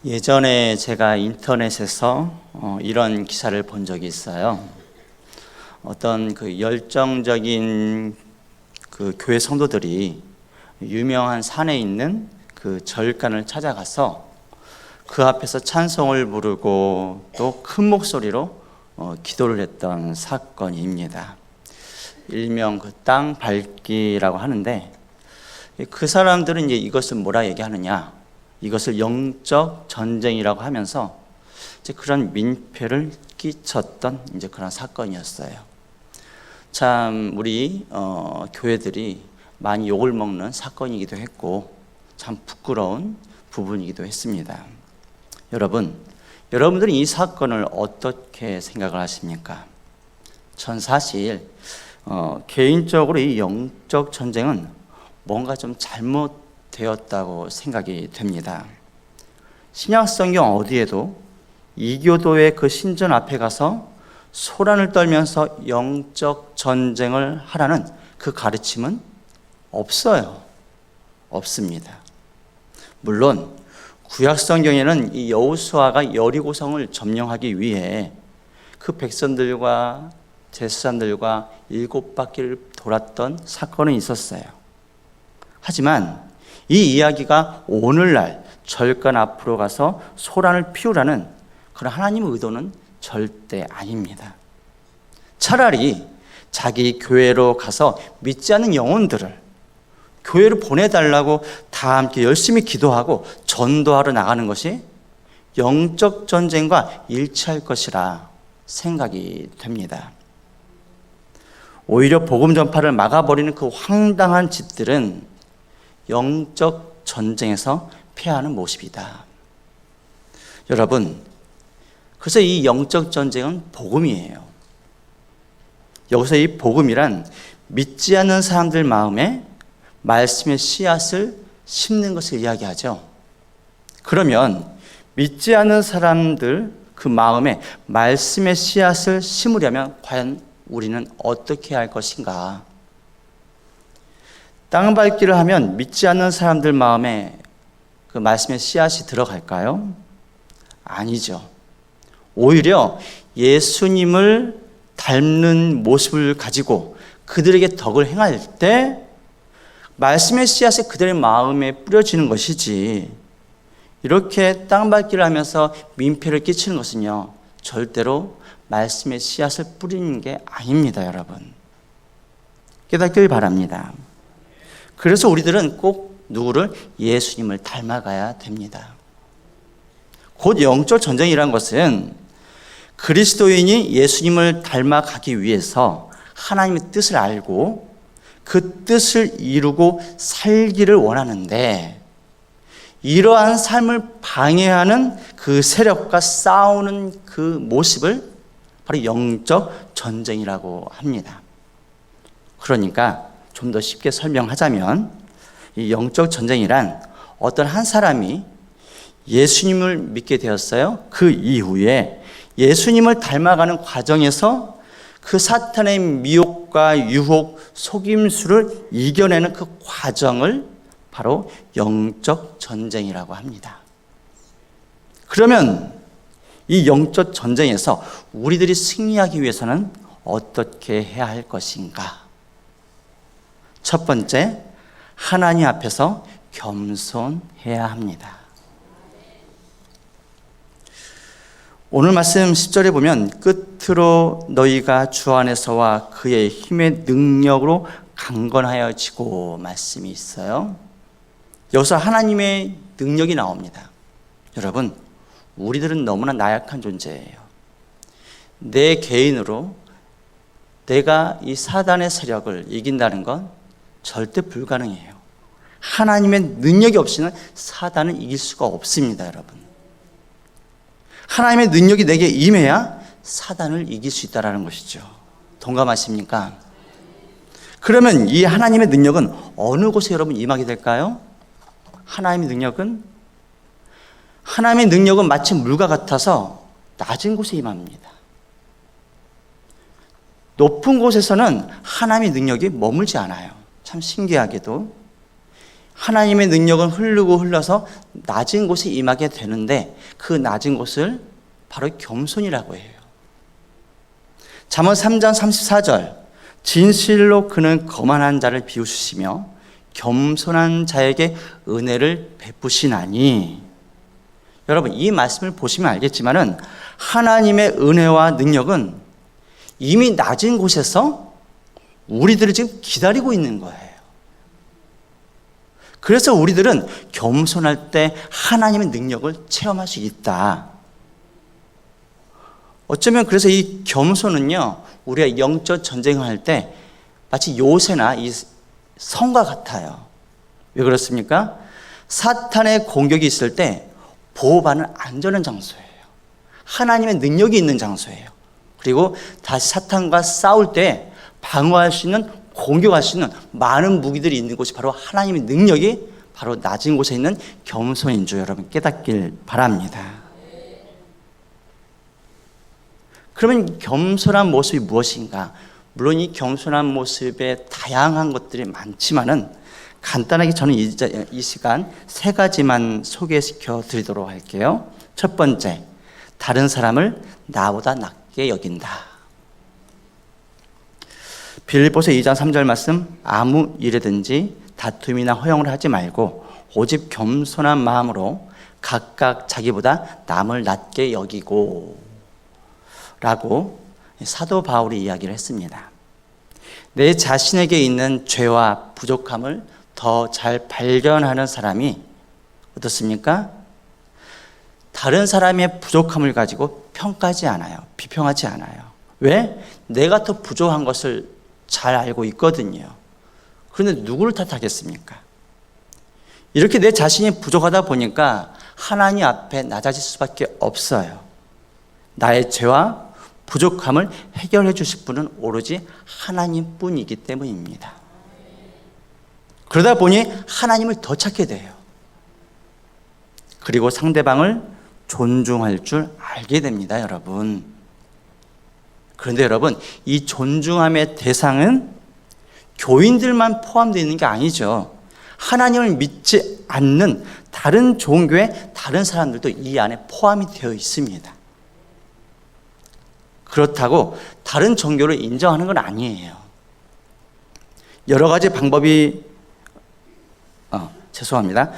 예전에 제가 인터넷에서 이런 기사를 본 적이 있어요. 어떤 그 열정적인 그 교회 성도들이 유명한 산에 있는 그 절간을 찾아가서 그 앞에서 찬송을 부르고 또 큰 목소리로 기도를 했던 사건입니다. 일명 그 땅 밟기라고 하는데, 그 사람들은 이제 이것을 뭐라 얘기하느냐, 이것을 영적 전쟁이라고 하면서 이제 그런 민폐를 끼쳤던 이제 그런 사건이었어요. 참 우리 교회들이 많이 욕을 먹는 사건이기도 했고 참 부끄러운 부분이기도 했습니다. 여러분들은 이 사건을 어떻게 생각을 하십니까? 전 사실 개인적으로 이 영적 전쟁은 뭔가 좀 잘못되었다고 생각이 됩니다. 신약성경 어디에도 이교도의 그 신전 앞에 가서 소란을 떨면서 영적 전쟁을 하라는 그 가르침은 없어요. 없습니다. 물론 구약성경에는 이 여호수아가 여리고성을 점령하기 위해 그 백성들과 제사장들과 7바퀴를 돌았던 사건은 있었어요. 하지만 이 이야기가 오늘날 절간 앞으로 가서 소란을 피우라는 그런 하나님의 의도는 절대 아닙니다. 차라리 자기 교회로 가서 믿지 않는 영혼들을 교회로 보내달라고 다 함께 열심히 기도하고 전도하러 나가는 것이 영적 전쟁과 일치할 것이라 생각이 됩니다. 오히려 복음 전파를 막아버리는 그 황당한 짓들은 영적 전쟁에서 패하는 모습이다. 여러분, 그래서 이 영적 전쟁은 복음이에요. 여기서 이 복음이란 믿지 않는 사람들 마음에 말씀의 씨앗을 심는 것을 이야기하죠. 그러면 믿지 않는 사람들 그 마음에 말씀의 씨앗을 심으려면 과연 우리는 어떻게 할 것인가? 땅 밟기를 하면 믿지 않는 사람들 마음에 그 말씀의 씨앗이 들어갈까요? 아니죠. 오히려 예수님을 닮는 모습을 가지고 그들에게 덕을 행할 때 말씀의 씨앗이 그들의 마음에 뿌려지는 것이지, 이렇게 땅 밟기를 하면서 민폐를 끼치는 것은요, 절대로 말씀의 씨앗을 뿌리는 게 아닙니다. 여러분, 깨닫기를 바랍니다. 그래서 우리들은 꼭 누구를? 예수님을 닮아가야 됩니다. 곧 영적 전쟁이란 것은 그리스도인이 예수님을 닮아가기 위해서 하나님의 뜻을 알고 그 뜻을 이루고 살기를 원하는데, 이러한 삶을 방해하는 그 세력과 싸우는 그 모습을 바로 영적 전쟁이라고 합니다. 그러니까 좀 더 쉽게 설명하자면, 이 영적 전쟁이란 어떤 한 사람이 예수님을 믿게 되었어요. 그 이후에 예수님을 닮아가는 과정에서 그 사탄의 미혹과 유혹, 속임수를 이겨내는 그 과정을 바로 영적 전쟁이라고 합니다. 그러면 이 영적 전쟁에서 우리들이 승리하기 위해서는 어떻게 해야 할 것인가? 첫 번째, 하나님 앞에서 겸손해야 합니다. 오늘 말씀 10절에 보면 끝으로 너희가 주 안에서와 그의 힘의 능력으로 강건하여지고 말씀이 있어요. 여기서 하나님의 능력이 나옵니다. 여러분, 우리들은 너무나 나약한 존재예요. 내 개인으로 내가 이 사단의 세력을 이긴다는 건 절대 불가능해요. 하나님의 능력이 없이는 사단을 이길 수가 없습니다. 여러분, 하나님의 능력이 내게 임해야 사단을 이길 수 있다는 것이죠. 동감하십니까? 그러면 이 하나님의 능력은 어느 곳에 여러분 임하게 될까요? 하나님의 능력은 마치 물과 같아서 낮은 곳에 임합니다. 높은 곳에서는 하나님의 능력이 머물지 않아요. 참 신기하게도 하나님의 능력은 흐르고 흘러서 낮은 곳에 임하게 되는데 그 낮은 곳을 바로 겸손이라고 해요. 잠언 3장 34절 진실로 그는 거만한 자를 비우시며 겸손한 자에게 은혜를 베푸시나니. 여러분, 이 말씀을 보시면 알겠지만은 하나님의 은혜와 능력은 이미 낮은 곳에서 우리들을 지금 기다리고 있는 거예요. 그래서 우리들은 겸손할 때 하나님의 능력을 체험할 수 있다. 어쩌면 그래서 이 겸손은요, 우리가 영적 전쟁을 할 때 마치 요새나 이 성과 같아요. 왜 그렇습니까? 사탄의 공격이 있을 때 보호받는 안전한 장소예요. 하나님의 능력이 있는 장소예요. 그리고 다시 사탄과 싸울 때 방어할 수 있는, 공격할 수 있는 많은 무기들이 있는 곳이 바로 하나님의 능력이 바로 낮은 곳에 있는 겸손인 줄 여러분 깨닫길 바랍니다. 그러면 겸손한 모습이 무엇인가? 물론 이 겸손한 모습에 다양한 것들이 많지만은 간단하게 저는 이 시간 세 가지만 소개시켜 드리도록 할게요. 첫 번째, 다른 사람을 나보다 낮게 여긴다. 빌립보서 2장 3절 말씀, 아무 일에든지 다툼이나 허용을 하지 말고 오직 겸손한 마음으로 각각 자기보다 남을 낮게 여기고 라고 사도 바울이 이야기를 했습니다. 내 자신에게 있는 죄와 부족함을 더 잘 발견하는 사람이 어떻습니까? 다른 사람의 부족함을 가지고 평가하지 않아요. 비평하지 않아요. 왜? 내가 더 부족한 것을 잘 알고 있거든요. 그런데 누구를 탓하겠습니까? 이렇게 내 자신이 부족하다 보니까 하나님 앞에 낮아질 수밖에 없어요. 나의 죄와 부족함을 해결해 주실 분은 오로지 하나님뿐이기 때문입니다. 그러다 보니 하나님을 더 찾게 돼요. 그리고 상대방을 존중할 줄 알게 됩니다, 여러분. 그런데 여러분, 이 존중함의 대상은 교인들만 포함되어 있는 게 아니죠. 하나님을 믿지 않는 다른 종교의 다른 사람들도 이 안에 포함이 되어 있습니다. 그렇다고 다른 종교를 인정하는 건 아니에요. 여러 가지 방법이 죄송합니다.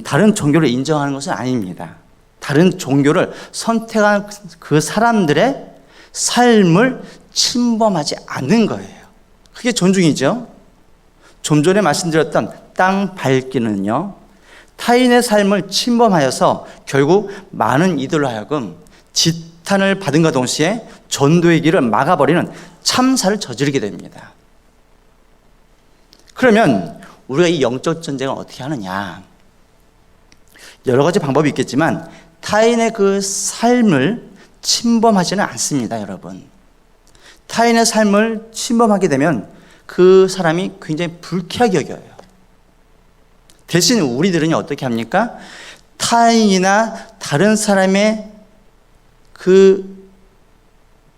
다른 종교를 인정하는 것은 아닙니다. 다른 종교를 선택한 그 사람들의 삶을 침범하지 않는 거예요. 그게 존중이죠. 좀 전에 말씀드렸던 땅 밟기는요, 타인의 삶을 침범하여서 결국 많은 이들로 하여금 지탄을 받은과 동시에 전도의 길을 막아버리는 참사를 저지르게 됩니다. 그러면 우리가 이 영적 전쟁을 어떻게 하느냐? 여러 가지 방법이 있겠지만 타인의 그 삶을 침범하지는 않습니다, 여러분. 타인의 삶을 침범하게 되면 그 사람이 굉장히 불쾌하게 여겨요. 대신 우리들은 어떻게 합니까? 타인이나 다른 사람의 그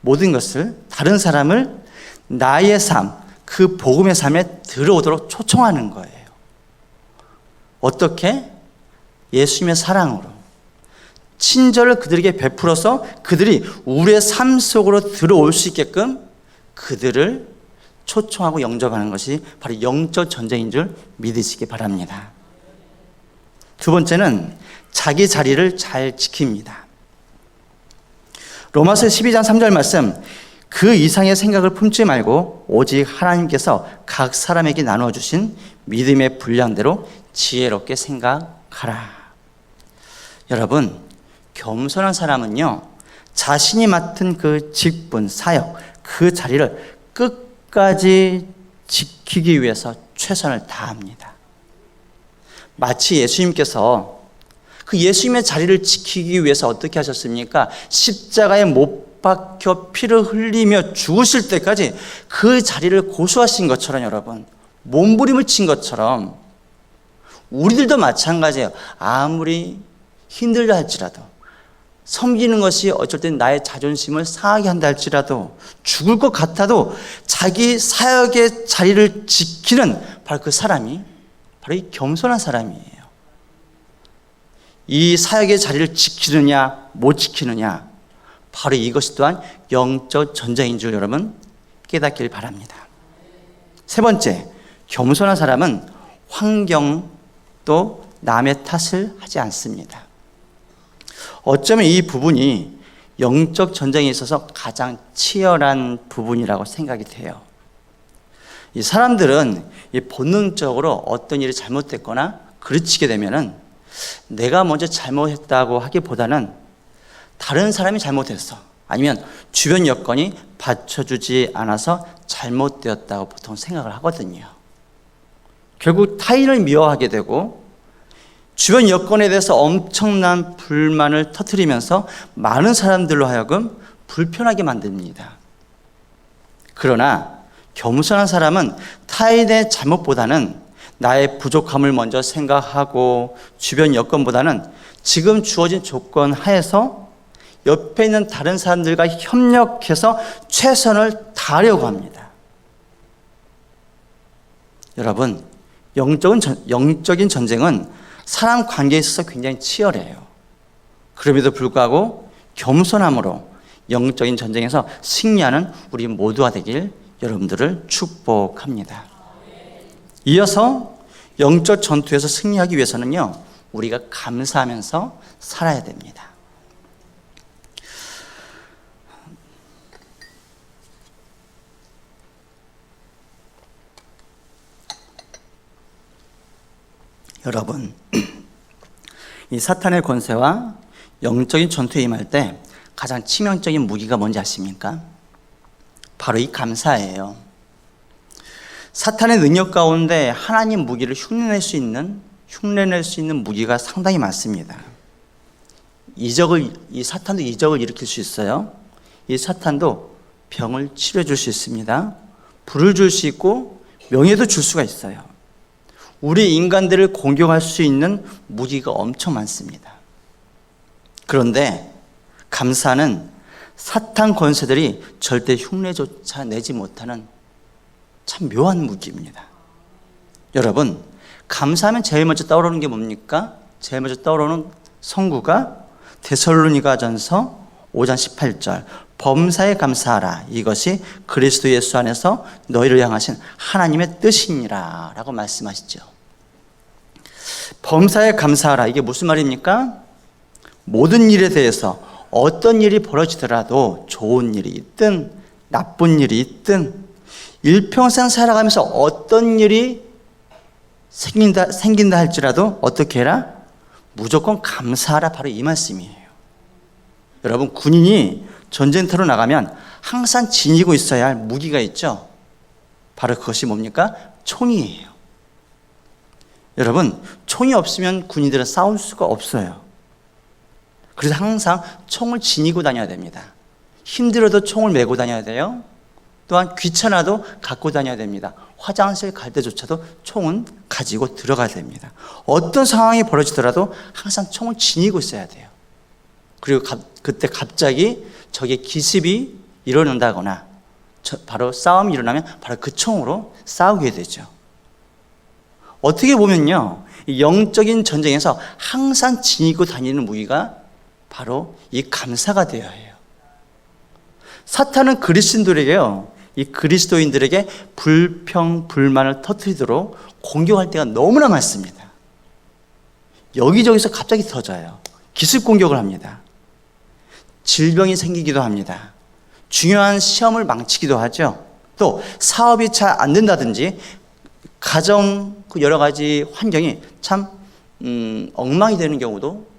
모든 것을, 다른 사람을 나의 삶, 그 복음의 삶에 들어오도록 초청하는 거예요. 어떻게? 예수님의 사랑으로. 친절을 그들에게 베풀어서 그들이 우리의 삶 속으로 들어올 수 있게끔 그들을 초청하고 영접하는 것이 바로 영적 전쟁인 줄 믿으시기 바랍니다. 두 번째는 자기 자리를 잘 지킵니다. 로마서 12장 3절 말씀, 그 이상의 생각을 품지 말고 오직 하나님께서 각 사람에게 나누어 주신 믿음의 분량대로 지혜롭게 생각하라. 여러분, 겸손한 사람은요, 자신이 맡은 그 직분, 사역, 그 자리를 끝까지 지키기 위해서 최선을 다합니다. 마치 예수님께서 그 예수님의 자리를 지키기 위해서 어떻게 하셨습니까? 십자가에 못 박혀 피를 흘리며 죽으실 때까지 그 자리를 고수하신 것처럼, 여러분, 몸부림을 친 것처럼 우리들도 마찬가지예요. 아무리 힘들다 할지라도, 섬기는 것이 어쩔 땐 나의 자존심을 상하게 한다 할지라도, 죽을 것 같아도 자기 사역의 자리를 지키는 바로 그 사람이 바로 이 겸손한 사람이에요. 이 사역의 자리를 지키느냐 못 지키느냐, 바로 이것이 또한 영적 전쟁인 줄 여러분 깨닫길 바랍니다. 세 번째, 겸손한 사람은 환경 또 남의 탓을 하지 않습니다. 어쩌면 이 부분이 영적 전쟁에 있어서 가장 치열한 부분이라고 생각이 돼요. 이 사람들은 이 본능적으로 어떤 일이 잘못됐거나 그르치게 되면은 내가 먼저 잘못했다고 하기보다는 다른 사람이 잘못했어, 아니면 주변 여건이 받쳐주지 않아서 잘못되었다고 보통 생각을 하거든요. 결국 타인을 미워하게 되고 주변 여건에 대해서 엄청난 불만을 터뜨리면서 많은 사람들로 하여금 불편하게 만듭니다. 그러나 겸손한 사람은 타인의 잘못보다는 나의 부족함을 먼저 생각하고 주변 여건보다는 지금 주어진 조건 하에서 옆에 있는 다른 사람들과 협력해서 최선을 다하려고 합니다. 여러분, 영적인 전쟁은 사람 관계에 있어서 굉장히 치열해요. 그럼에도 불구하고 겸손함으로 영적인 전쟁에서 승리하는 우리 모두가 되길 여러분들을 축복합니다. 이어서 영적 전투에서 승리하기 위해서는요, 우리가 감사하면서 살아야 됩니다. 여러분, 이 사탄의 권세와 영적인 전투에 임할 때 가장 치명적인 무기가 뭔지 아십니까? 바로 이 감사예요. 사탄의 능력 가운데 하나님 무기를 흉내낼 수 있는 무기가 상당히 많습니다. 이 사탄도 이적을 일으킬 수 있어요. 이 사탄도 병을 치료해 줄 수 있습니다. 불을 줄 수 있고 명예도 줄 수가 있어요. 우리 인간들을 공격할 수 있는 무기가 엄청 많습니다. 그런데 감사는 사탄 권세들이 절대 흉내조차 내지 못하는 참 묘한 무기입니다. 여러분, 감사하면 제일 먼저 떠오르는 게 뭡니까? 제일 먼저 떠오르는 성구가 데살로니가전서 5장 18절, 범사에 감사하라, 이것이 그리스도 예수 안에서 너희를 향하신 하나님의 뜻이니라 라고 말씀하시죠. 범사에 감사하라, 이게 무슨 말입니까? 모든 일에 대해서 어떤 일이 벌어지더라도 좋은 일이 있든 나쁜 일이 있든 일평생 살아가면서 어떤 일이 생긴다 할지라도 어떻게 해라? 무조건 감사하라, 바로 이 말씀이에요. 여러분, 군인이 전쟁터로 나가면 항상 지니고 있어야 할 무기가 있죠. 바로 그것이 뭡니까? 총이에요. 여러분, 총이 없으면 군인들은 싸울 수가 없어요. 그래서 항상 총을 지니고 다녀야 됩니다. 힘들어도 총을 메고 다녀야 돼요. 또한 귀찮아도 갖고 다녀야 됩니다. 화장실 갈 때조차도 총은 가지고 들어가야 됩니다. 어떤 상황이 벌어지더라도 항상 총을 지니고 있어야 돼요. 그리고 그때 갑자기 적의 기습이 일어난다거나 바로 싸움이 일어나면 바로 그 총으로 싸우게 되죠. 어떻게 보면요, 영적인 전쟁에서 항상 지니고 다니는 무기가 바로 이 감사가 되어야 해요. 사탄은 그리스도인들에게 불평, 불만을 터뜨리도록 공격할 때가 너무나 많습니다. 여기저기서 갑자기 터져요. 기습 공격을 합니다. 질병이 생기기도 합니다. 중요한 시험을 망치기도 하죠. 또 사업이 잘 안 된다든지 가정 여러 가지 환경이 참 엉망이 되는 경우도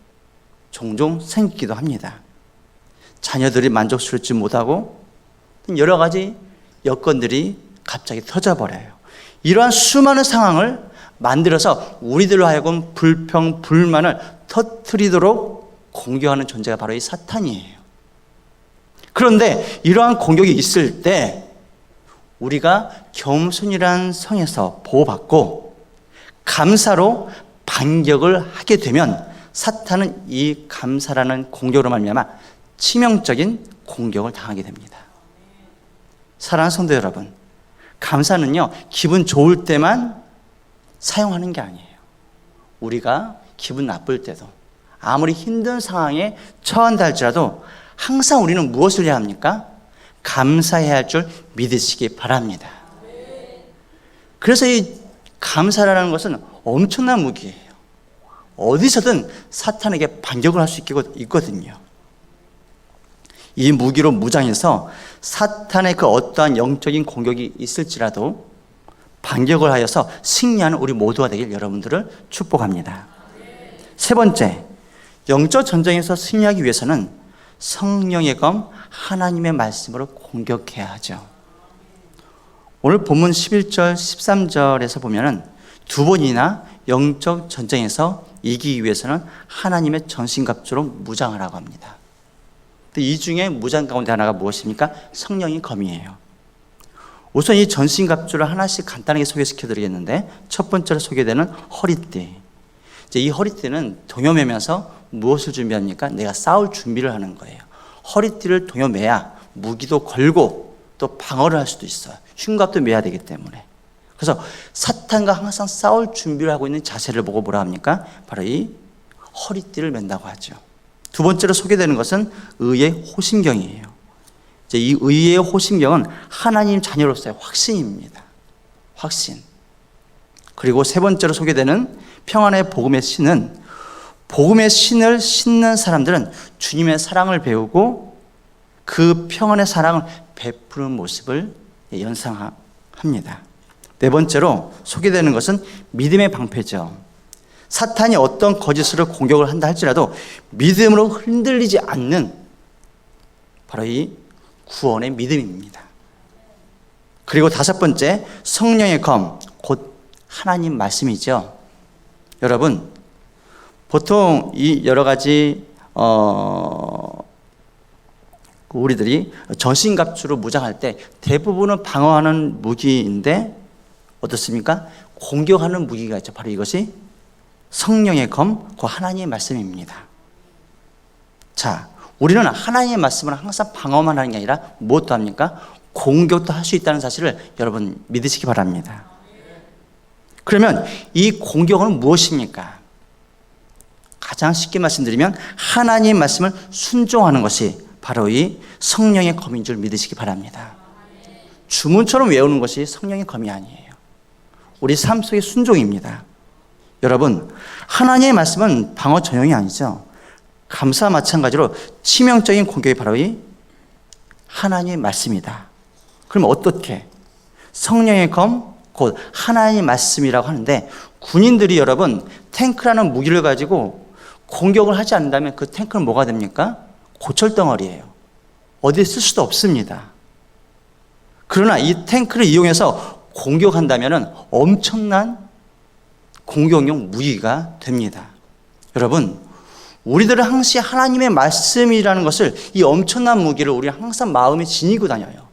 종종 생기기도 합니다. 자녀들이 만족스럽지 못하고 여러 가지 여건들이 갑자기 터져버려요. 이러한 수많은 상황을 만들어서 우리들로 하여금 불평, 불만을 터뜨리도록 공격하는 존재가 바로 이 사탄이에요. 그런데 이러한 공격이 있을 때 우리가 겸손이라는 성에서 보호받고 감사로 반격을 하게 되면 사탄은 이 감사라는 공격으로 말미암아 치명적인 공격을 당하게 됩니다. 사랑하는 성도 여러분, 감사는요, 기분 좋을 때만 사용하는 게 아니에요. 우리가 기분 나쁠 때도, 아무리 힘든 상황에 처한다 할지라도 항상 우리는 무엇을 해야 합니까? 감사해야 할 줄 믿으시기 바랍니다. 그래서 이 감사라는 것은 엄청난 무기예요. 어디서든 사탄에게 반격을 할 수 있거든요. 이 무기로 무장해서 사탄의 그 어떠한 영적인 공격이 있을지라도 반격을 하여서 승리하는 우리 모두가 되길 여러분들을 축복합니다. 세 번째, 영적 전쟁에서 승리하기 위해서는 성령의 검 하나님의 말씀으로 공격해야 하죠. 오늘 본문 11절 13절에서 보면은 두 번이나 영적 전쟁에서 이기기 위해서는 하나님의 전신갑주로 무장하라고 합니다. 이 중에 무장 가운데 하나가 무엇입니까? 성령의 검이에요. 우선 이 전신갑주를 하나씩 간단하게 소개시켜 드리겠는데, 첫 번째로 소개되는 허리띠. 이제 이 허리띠는 동여매면서 무엇을 준비합니까? 내가 싸울 준비를 하는 거예요. 허리띠를 동여매야 무기도 걸고 또 방어를 할 수도 있어요. 흉갑도 매야 되기 때문에. 그래서 사탄과 항상 싸울 준비를 하고 있는 자세를 보고 뭐라 합니까? 바로 이 허리띠를 맨다고 하죠. 두 번째로 소개되는 것은 의의 호심경이에요. 이제 이 의의 호심경은 하나님 자녀로서의 확신입니다. 확신. 그리고 세 번째로 소개되는 평안의 복음의 신은, 복음의 신을 신는 사람들은 주님의 사랑을 배우고 그 평안의 사랑을 베푸는 모습을 연상합니다. 네 번째로 소개되는 것은 믿음의 방패죠. 사탄이 어떤 거짓으로 공격을 한다 할지라도 믿음으로 흔들리지 않는 바로 이 구원의 믿음입니다. 그리고 다섯 번째, 성령의 검, 곧 하나님 말씀이죠. 여러분, 보통 이 여러 가지 우리들이 전신갑주로 무장할 때 대부분은 방어하는 무기인데 어떻습니까? 공격하는 무기가 있죠. 바로 이것이 성령의 검, 그 하나님의 말씀입니다. 자, 우리는 하나님의 말씀을 항상 방어만 하는 게 아니라 무엇도 합니까? 공격도 할 수 있다는 사실을 여러분 믿으시기 바랍니다. 그러면 이 공격은 무엇입니까? 가장 쉽게 말씀드리면 하나님의 말씀을 순종하는 것이 바로 이 성령의 검인 줄 믿으시기 바랍니다. 주문처럼 외우는 것이 성령의 검이 아니에요. 우리 삶 속의 순종입니다. 여러분, 하나님의 말씀은 방어 전용이 아니죠. 감사와 마찬가지로 치명적인 공격이 바로 이 하나님의 말씀이다. 그럼 어떻게? 성령의 검, 곧 하나님의 말씀이라고 하는데, 군인들이 여러분 탱크라는 무기를 가지고 공격을 하지 않는다면 그 탱크는 뭐가 됩니까? 고철덩어리예요. 어디에 쓸 수도 없습니다. 그러나 이 탱크를 이용해서 공격한다면 엄청난 공격용 무기가 됩니다. 여러분, 우리들은 항상 하나님의 말씀이라는 것을, 이 엄청난 무기를 우리는 항상 마음에 지니고 다녀요.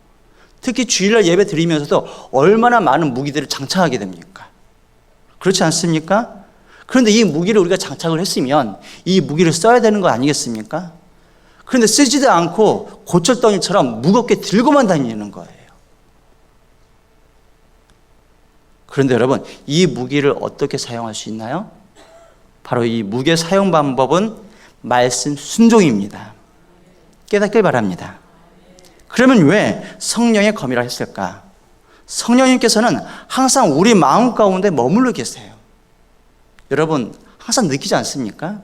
특히 주일날 예배 드리면서도 얼마나 많은 무기들을 장착하게 됩니까? 그렇지 않습니까? 그런데 이 무기를 우리가 장착을 했으면 이 무기를 써야 되는 거 아니겠습니까? 그런데 쓰지도 않고 고철덩이처럼 무겁게 들고만 다니는 거예요. 그런데 여러분, 이 무기를 어떻게 사용할 수 있나요? 바로 이 무기의 사용 방법은 말씀 순종입니다. 깨닫길 바랍니다. 그러면 왜 성령의 검이라 했을까? 성령님께서는 항상 우리 마음 가운데 머물러 계세요. 여러분, 항상 느끼지 않습니까?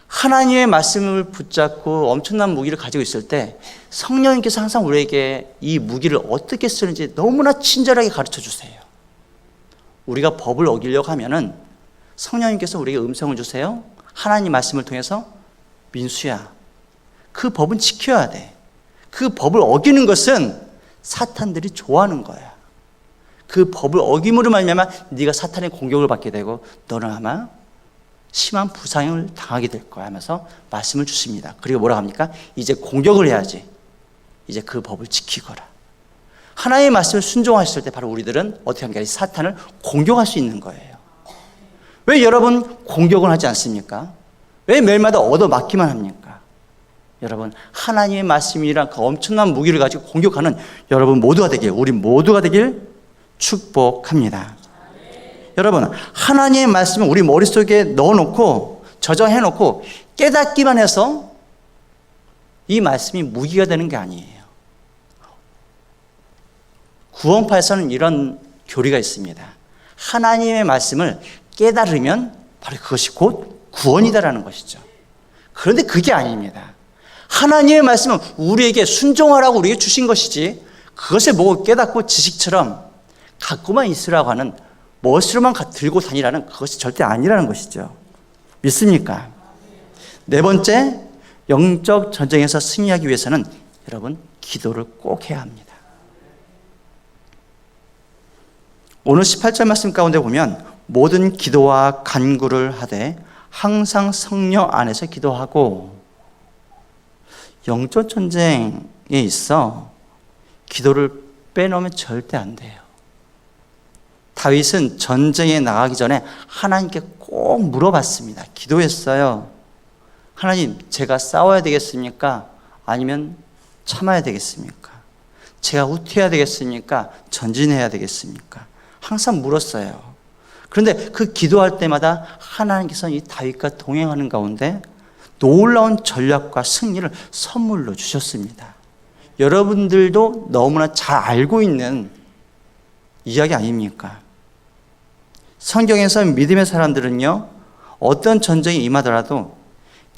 하나님의 말씀을 붙잡고 엄청난 무기를 가지고 있을 때 성령님께서 항상 우리에게 이 무기를 어떻게 쓰는지 너무나 친절하게 가르쳐 주세요. 우리가 법을 어기려고 하면은 성령님께서 우리에게 음성을 주세요. 하나님 말씀을 통해서, 민수야, 그 법은 지켜야 돼. 그 법을 어기는 것은 사탄들이 좋아하는 거야. 그 법을 어김으로 말미암아 네가 사탄의 공격을 받게 되고 너는 아마 심한 부상을 당하게 될 거야 하면서 말씀을 주십니다. 그리고 뭐라 합니까? 이제 공격을 해야지. 이제 그 법을 지키거라. 하나님의 말씀을 순종하셨을 때 바로 우리들은 어떻게 하는 게 아니라 사탄을 공격할 수 있는 거예요. 왜 여러분 공격을 하지 않습니까? 왜 매일마다 얻어맞기만 합니까? 여러분, 하나님의 말씀이란 그 엄청난 무기를 가지고 공격하는 여러분 모두가 되길, 우리 모두가 되길 축복합니다. 여러분, 하나님의 말씀을 우리 머릿속에 넣어놓고 저장해놓고 깨닫기만 해서 이 말씀이 무기가 되는 게 아니에요. 구원파에서는 이런 교리가 있습니다. 하나님의 말씀을 깨달으면 바로 그것이 곧 구원이다라는 것이죠. 그런데 그게 아닙니다. 하나님의 말씀은 우리에게 순종하라고 우리에게 주신 것이지 그것을 보고 깨닫고 지식처럼 갖고만 있으라고 하는 멋으로만 들고 다니라는 그것이 절대 아니라는 것이죠. 믿습니까? 네 번째, 영적 전쟁에서 승리하기 위해서는 여러분 기도를 꼭 해야 합니다. 오늘 18절 말씀 가운데 보면 모든 기도와 간구를 하되 항상 성령 안에서 기도하고, 영적 전쟁에 있어 기도를 빼놓으면 절대 안 돼요. 다윗은 전쟁에 나가기 전에 하나님께 꼭 물어봤습니다. 기도했어요. 하나님, 제가 싸워야 되겠습니까? 아니면 참아야 되겠습니까? 제가 후퇴해야 되겠습니까? 전진해야 되겠습니까? 항상 물었어요. 그런데 그 기도할 때마다 하나님께서 이 다윗과 동행하는 가운데 놀라운 전략과 승리를 선물로 주셨습니다. 여러분들도 너무나 잘 알고 있는 이야기 아닙니까? 성경에서 믿음의 사람들은요, 어떤 전쟁이 임하더라도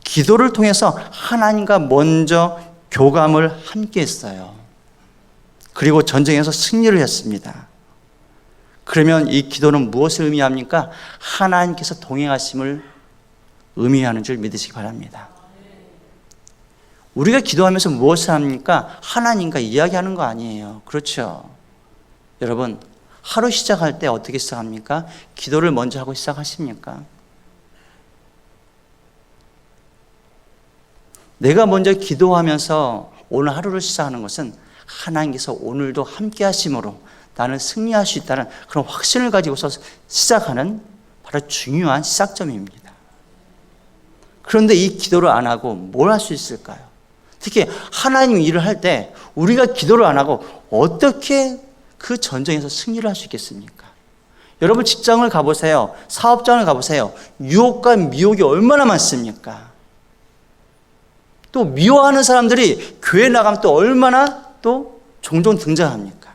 기도를 통해서 하나님과 먼저 교감을 함께 했어요. 그리고 전쟁에서 승리를 했습니다. 그러면 이 기도는 무엇을 의미합니까? 하나님께서 동행하심을 의미하는 줄 믿으시기 바랍니다. 우리가 기도하면서 무엇을 합니까? 하나님과 이야기하는 거 아니에요. 그렇죠? 여러분, 하루 시작할 때 어떻게 시작합니까? 기도를 먼저 하고 시작하십니까? 내가 먼저 기도하면서 오늘 하루를 시작하는 것은 하나님께서 오늘도 함께 하심으로 나는 승리할 수 있다는 그런 확신을 가지고서 시작하는 바로 중요한 시작점입니다. 그런데 이 기도를 안 하고 뭘 할 수 있을까요? 특히 하나님 일을 할 때 우리가 기도를 안 하고 어떻게 그 전쟁에서 승리를 할 수 있겠습니까? 여러분 직장을 가보세요. 사업장을 가보세요. 유혹과 미혹이 얼마나 많습니까? 또 미워하는 사람들이 교회 나가면 또 얼마나 또 종종 등장합니까?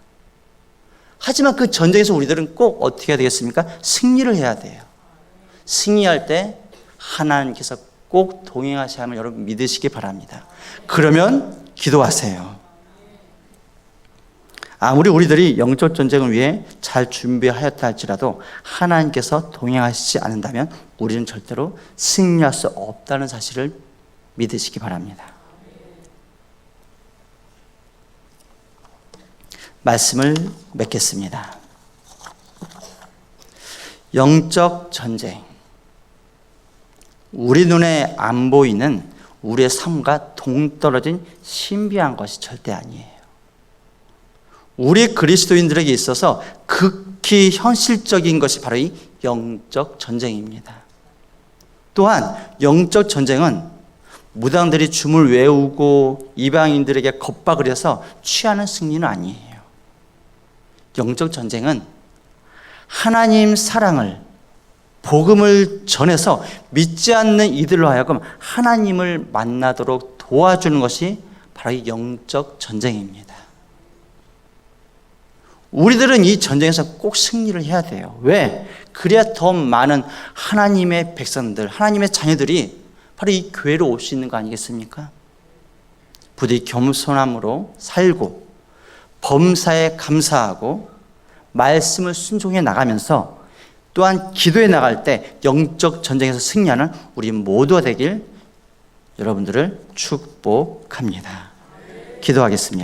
하지만 그 전쟁에서 우리들은 꼭 어떻게 해야 되겠습니까? 승리를 해야 돼요. 승리할 때 하나님께서 꼭 동행하심을 여러분 믿으시기 바랍니다. 그러면 기도하세요. 아무리 우리들이 영적 전쟁을 위해 잘 준비하였다 할지라도 하나님께서 동행하시지 않는다면 우리는 절대로 승리할 수 없다는 사실을 믿으시기 바랍니다. 말씀을 맺겠습니다. 영적 전쟁. 우리 눈에 안 보이는 우리의 삶과 동떨어진 신비한 것이 절대 아니에요. 우리 그리스도인들에게 있어서 극히 현실적인 것이 바로 이 영적 전쟁입니다. 또한 영적 전쟁은 무당들이 춤을 외우고 이방인들에게 겁박을 해서 취하는 승리는 아니에요. 영적 전쟁은 하나님 사랑을, 복음을 전해서 믿지 않는 이들로 하여금 하나님을 만나도록 도와주는 것이 바로 이 영적 전쟁입니다. 우리들은 이 전쟁에서 꼭 승리를 해야 돼요. 왜? 그래야 더 많은 하나님의 백성들, 하나님의 자녀들이 바로 이 교회로 올 수 있는 거 아니겠습니까? 부디 겸손함으로 살고 범사에 감사하고 말씀을 순종해 나가면서 또한 기도해 나갈 때 영적 전쟁에서 승리하는 우리 모두가 되길 여러분들을 축복합니다. 기도하겠습니다.